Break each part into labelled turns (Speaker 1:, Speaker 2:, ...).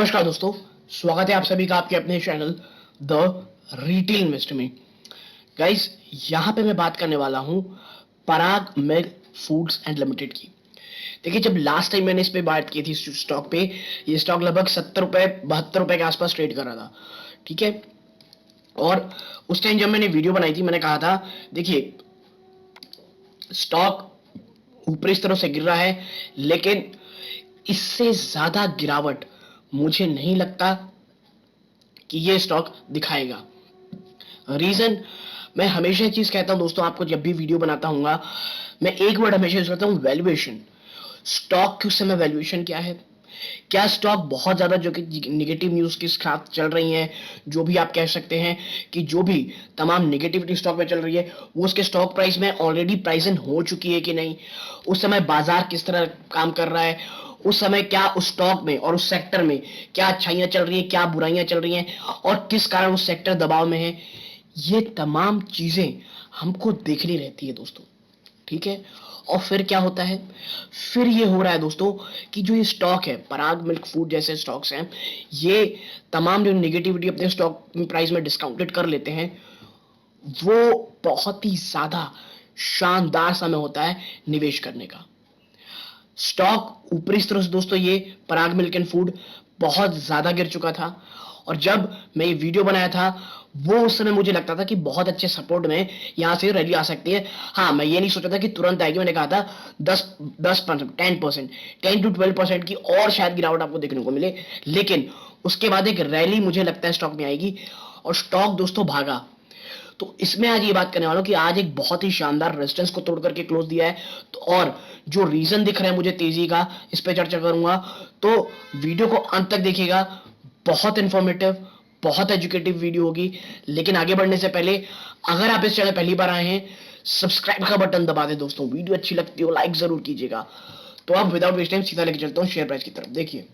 Speaker 1: नमस्कार दोस्तों, स्वागत है आप सभी का आपके अपने चैनल द रिटेल इन्वेस्टर में। गाइस, यहाँ पे मैं बात करने वाला हूँ पराग मिल्क फूड्स एंड लिमिटेड की। देखिए, जब लास्ट टाइम मैंने इस पे बात की थी स्टॉक पे, ये स्टॉक लगभग 70 रुपए 72 रुपए के आसपास ट्रेड कर रहा था। ठीक है, और उस टाइम जब मैंने वीडियो बनाई थी मैंने कहा था देखिए, स्टॉक ऊपर इस तरह से गिर रहा है, लेकिन इससे ज्यादा गिरावट मुझे नहीं लगता कि ये स्टॉक दिखाएगा। रीजन, मैं हमेशा एक चीज कहता हूं दोस्तों, आपको जब भी वीडियो बनाता हूँ मैं एक वर्ड हमेशा यूज करता हूं, वैल्यूएशन। स्टॉक के उस समय वैल्यूएशन क्या है? क्या स्टॉक बहुत ज्यादा जो कि निगेटिव न्यूज के साथ चल रही है, जो भी आप कह सकते हैं कि जो भी तमाम निगेटिविटी स्टॉक में चल रही है वो उसके स्टॉक प्राइस में ऑलरेडी प्राइस इन हो चुकी है कि नहीं? उस समय बाजार किस तरह काम कर रहा है? उस समय क्या उस स्टॉक में और उस सेक्टर में क्या अच्छाइयां चल रही हैं, क्या बुराइयां चल रही हैं, और किस कारण उस सेक्टर दबाव में है? ये तमाम चीजें हमको देखनी रहती है दोस्तों। ठीक है, और फिर क्या होता है? फिर ये हो रहा है दोस्तों कि जो ये स्टॉक है, पराग मिल्क फूड जैसे स्टॉक्स हैं, ये तमाम जो निगेटिविटी अपने स्टॉक प्राइस में डिस्काउंटेड कर लेते हैं, वो बहुत ही ज्यादा शानदार समय होता है निवेश करने का। स्टॉक ऊपरी स्तर से दोस्तों, ये पराग मिल्क एंड फूड बहुत ज्यादा गिर चुका था, और जब मैं ये वीडियो बनाया था वो उस समय मुझे लगता था कि बहुत अच्छे सपोर्ट में यहां से रैली आ सकती है। हाँ, मैं ये नहीं सोचा था कि तुरंत आएगी। मैंने कहा था 10% 10% 10 to 12% की और शायद गिरावट आपको देखने को मिले, लेकिन उसके बाद एक रैली मुझे लगता है स्टॉक में आएगी, और स्टॉक दोस्तों भागा। तो इसमें आज ये बात करने वाला हूं कि आज एक बहुत ही शानदार रेजिस्टेंस को तोड़ करके क्लोज दिया है, तो और जो रीजन दिख रहा है मुझे तेजी का, इस पे चर्चा करूंगा। तो वीडियो को अंत तक देखिएगा, बहुत इंफॉर्मेटिव, बहुत एजुकेटिव वीडियो होगी। लेकिन आगे बढ़ने से पहले, अगर आप इस चैनल पहली बार आए हैं, सब्सक्राइब का बटन दबा दें दोस्तों। वीडियो अच्छी लगती हो लाइक जरूर कीजिएगा। तो अब विदाउट वेस्ट टाइम सीधा लेके चलता हूं शेयर प्राइस की तरफ। देखिए,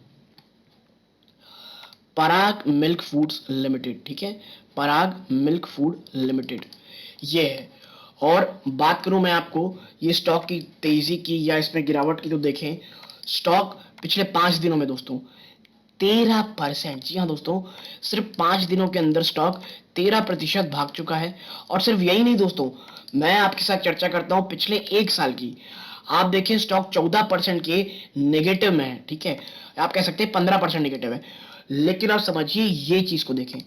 Speaker 1: पराग मिल्क फूड्स लिमिटेड, ठीक है, पराग मिल्क फूड लिमिटेड ये है। और बात करूं मैं आपको ये स्टॉक की तेजी की या इसमें गिरावट की, तो देखें स्टॉक पिछले 5 दिनों में दोस्तों 13%, जी हाँ दोस्तों, सिर्फ 5 दिनों के अंदर स्टॉक 13% भाग चुका है। और सिर्फ यही नहीं दोस्तों, मैं आपके साथ चर्चा करता हूं पिछले 1 साल की। आप देखें स्टॉक 14% के नेगेटिव में है। ठीक है, आप कह सकते हैं 15% नेगेटिव है, लेकिन आप समझिए ये चीज को देखें,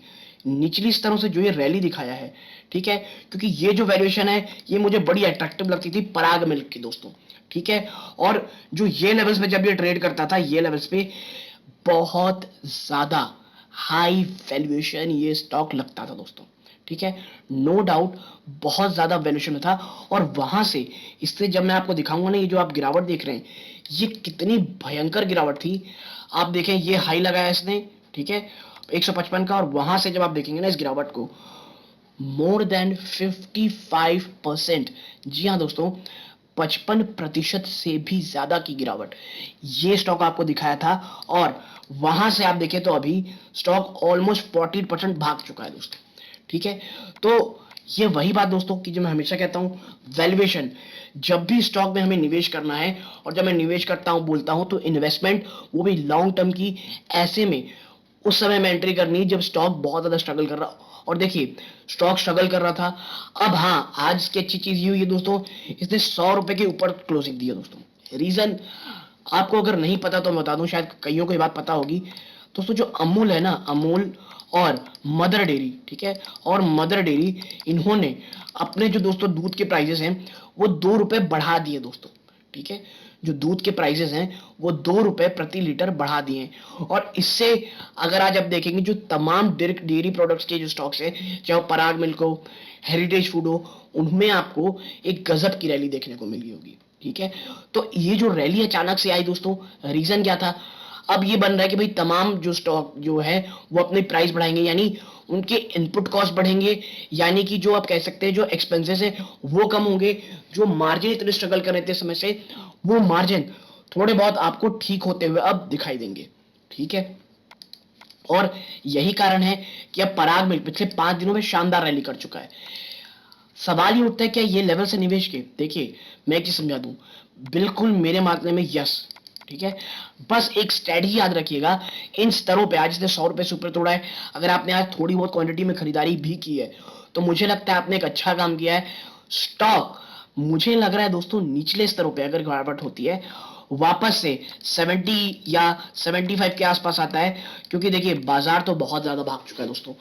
Speaker 1: निचली स्तरों से जो ये रैली दिखाया है। ठीक है, क्योंकि ये जो वैल्यूएशन है ये मुझे बड़ी अट्रैक्टिव लगती थी पराग मिल्क की दोस्तों। ठीक है, और जो ये लेवल्स पे जब ये ट्रेड करता था, ये लेवल्स पे बहुत ज्यादा हाई वैल्यूएशन ये स्टॉक लगता था दोस्तों। ठीक है, नो डाउट बहुत ज्यादा वैल्यूएशन में था, और वहां से इससे जब मैं आपको दिखाऊंगा ना, ये जो आप गिरावट देख रहे हैं ये कितनी भयंकर गिरावट थी। आप देखें ये हाई लगाया इसने, ठीक है, 155 का, और वहां से जब आप देखेंगे ना इस गिरावट को, मोर देन 55%, जी हाँ दोस्तों, 55% से भी ज्यादा की गिरावट ये स्टॉक आपको दिखाया था। और वहां से आप देखें तो अभी स्टॉक ऑलमोस्ट 40% भाग चुका है दोस्तों। ठीक है, तो ये वही बात दोस्तों कि जो मैं हमेशा कहता हूं, वैल्यूएशन। जब भी स्टॉक में हमें निवेश करना है, और जब मैं निवेश करता हूं बोलता हूं तो इन्वेस्टमेंट वो भी लॉन्ग टर्म की, ऐसे में उस समय में एंट्री करनी जब स्टॉक बहुत ज्यादा स्ट्रगल कर रहा। और देखिए स्टॉक स्ट्रगल कर रहा था। अब हाँ, आज की अच्छी चीज ये हुई है दोस्तों, इसने 100 रुपए के ऊपर क्लोजिंग दी है दोस्तों। रीजन आपको अगर नहीं पता तो मैं बता दूं, शायद कईयों को ये बात पता होगी दोस्तों। जो अमूल है ना, अमूल और मदर डेयरी, ठीक है, और मदर डेयरी, इन्होंने अपने जो दोस्तों दूध के प्राइजेस हैं वो 2 रुपए बढ़ा दिए दोस्तों। ठीक है, जो दूध के प्राइसेस हैं वो 2 रुपए प्रति लीटर बढ़ा दिए हैं। और इससे अगर आज आप देखेंगे जो तमाम डेयरी प्रोडक्ट्स के जो स्टॉक्स हैं, चाहे वो पराग मिल्क हो, हेरिटेज फूड हो, उनमें आपको एक गजब की रैली देखने को मिली होगी। ठीक है, तो ये जो रैली अचानक से आई दोस्तों, रीजन क्या था? अब ये बन रहा है कि भाई तमाम जो स्टॉक जो है वो अपने प्राइस बढ़ाएंगे, यानी उनके इनपुट कॉस्ट बढ़ेंगे, यानी कि जो आप कह सकते हैं जो एक्सपेंसेस है वो कम होंगे। जो मार्जिन इतने स्ट्रगल कर रहे थे समय से, वो मार्जिन थोड़े बहुत आपको ठीक होते हुए अब दिखाई देंगे। ठीक है, और यही कारण है कि अब पराग मिल्क पिछले 5 दिनों में शानदार रैली कर चुका है। सवाल ये उठता है क्या ये लेवल से निवेश के? देखिए मैं एक चीज समझा दूं, बिल्कुल मेरे मानने में यस, ठीक है, बस एक स्ट्रेटजी याद रखिएगा, इन स्तरों पे आज जैसे 100 रुपए से ऊपर तोड़ा है, अगर आपने आज थोड़ी बहुत क्वांटिटी में खरीदारी भी की है तो मुझे लगता है आपने एक अच्छा काम किया है। स्टॉक मुझे लग रहा है दोस्तों निचले स्तरों पे अगर गिरावट होती है वापस से 70 या 75 के आसपास आता है, क्योंकि देखिए बाजार तो बहुत ज्यादा भाग चुका है दोस्तों,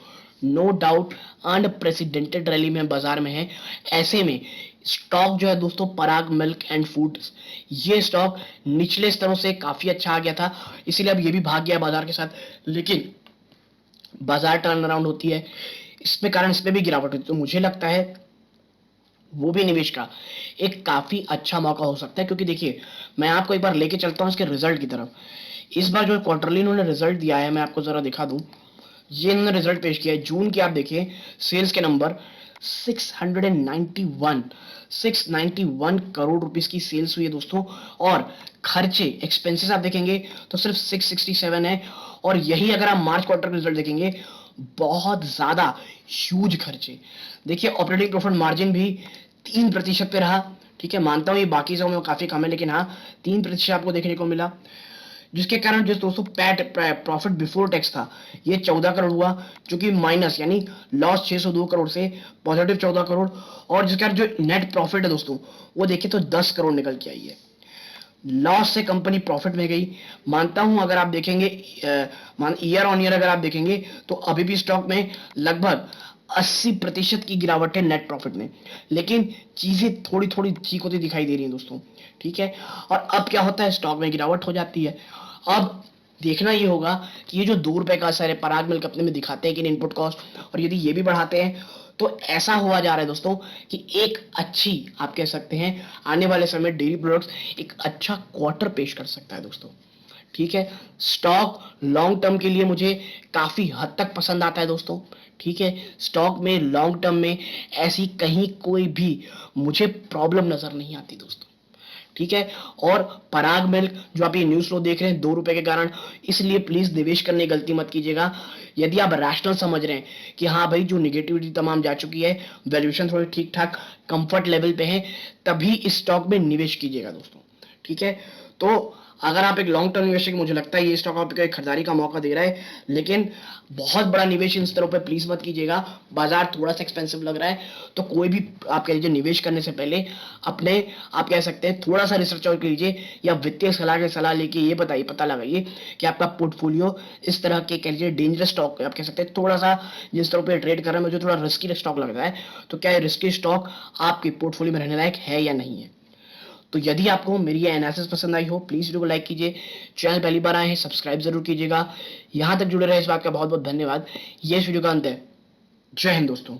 Speaker 1: नो डाउट अनप्रेसिडेंटेड रैली में बाजार में है। ऐसे में स्टॉक जो है दोस्तों पराग मिल्क एंड फूड्स, ये स्टॉक निचले स्तरों से काफी अच्छा आ गया था, इसीलिए अब ये भी भाग गया बाजार के साथ, लेकिन बाजार टर्न अराउंड होती है इसमें कारण इसमें भी गिरावट होती है, तो मुझे लगता है वो भी निवेश का एक काफी अच्छा मौका हो सकता है। क्योंकि देखिए मैं आपको एक बार लेके चलता हूं इसके रिजल्ट की तरफ। इस बार जो क्वार्टरली इन्होंने रिजल्ट दिया है मैं आपको जरा दिखा दूं, ये इन्होंने रिजल्ट पेश किया है जून की। आप देखिए सेल्स के नंबर 691 करोड़ रुपीस की सेल्स हुई है दोस्तों, और खर्चे एक्सपेंसेस आप देखेंगे तो सिर्फ 667 है, और यही अगर आप मार्च क्वार्टर का रिजल्ट देखेंगे बहुत ज्यादा ह्यूज खर्चे। देखिए ऑपरेटिंग प्रॉफिट मार्जिन भी 3% पे रहा, ठीक है, मानता हूं ये बाकी सब में काफी कम है, लेकिन हाँ 3% आपको देखने को मिला, जिसके कारण जो दोस्तों पैट प्रॉफिट बिफोर टैक्स था ये 14 करोड़ हुआ, जो कि माइनस यानी लॉस 602 करोड़ से पॉजिटिव 14 करोड़, और जिसके कारण जो नेट प्रॉफिट है दोस्तों वो देखिए तो 10 करोड़ निकल के आई है। लॉस से कंपनी प्रॉफिट में गई। मानता हूं अगर आप देखेंगे ईयर ऑन ईयर अगर आप देखेंगे तो अभी भी स्टॉक में लगभग 80% की गिरावट है नेट प्रॉफिट में, लेकिन चीजें थोड़ी थोड़ी ठीक होती दिखाई दे रही हैं दोस्तों, ठीक है। और अब क्या होता है स्टॉक में गिरावट हो जाती है। अब देखना ये होगा कि ये जो 2 रुपए का असर है पराग मिल्क अपने में दिखाते हैं कि इनपुट कॉस्ट, और यदि ये भी बढ़ाते हैं तो ऐसा हुआ जा रहा है दोस्तों कि एक अच्छी आप कह सकते हैं आने वाले समय डेयरी प्रोडक्ट्स एक अच्छा क्वार्टर पेश कर सकता है दोस्तों, ठीक है। स्टॉक लॉन्ग टर्म के लिए मुझे काफी हद तक पसंद आता है दोस्तों, ठीक है। स्टॉक में लॉन्ग टर्म में ऐसी कहीं कोई भी मुझे प्रॉब्लम नजर नहीं आती दोस्तों, ठीक है। और पराग मिल्क जो आप ये न्यूज फ्लो देख रहे हैं 2 रुपए के कारण, इसलिए प्लीज निवेश करने की गलती मत कीजिएगा। यदि आप रैशनल समझ रहे हैं कि हाँ भाई जो निगेटिविटी तमाम जा चुकी है, वैल्यूएशन थोड़ी ठीक ठाक कंफर्ट लेवल पे है, तभी इस स्टॉक में निवेश कीजिएगा दोस्तों, ठीक है। तो अगर आप एक लॉन्ग टर्म निवेशक, मुझे लगता है ये स्टॉक आपको एक खरीदारी का मौका दे रहा है, लेकिन बहुत बड़ा निवेश इन स्तरों पे प्लीज मत कीजिएगा। बाजार थोड़ा सा एक्सपेंसिव लग रहा है, तो कोई भी आप कह लीजिए निवेश करने से पहले अपने आप कह सकते हैं थोड़ा सा रिसर्च और कीजिए, या वित्तीय सलाह लेके ये बताइए, पता लगाइए कि आपका पोर्टफोलियो इस तरह के कह लीजिए डेंजरस स्टॉक आप कह सकते हैं थोड़ा सा जिन स्तरों पर ट्रेड कर रहा है मुझे थोड़ा रिस्की स्टॉक लग रहा है, तो क्या रिस्की स्टॉक आपके पोर्टफोलियो में रहने लायक है या नहीं है। तो यदि आपको मेरी ये एनालिसिस पसंद आई हो प्लीज वीडियो को लाइक कीजिए, चैनल पहली बार आए हैं सब्सक्राइब जरूर कीजिएगा। यहां तक जुड़े रहे इस बात का बहुत बहुत धन्यवाद। ये इस वीडियो का अंत है। जय हिंद दोस्तों।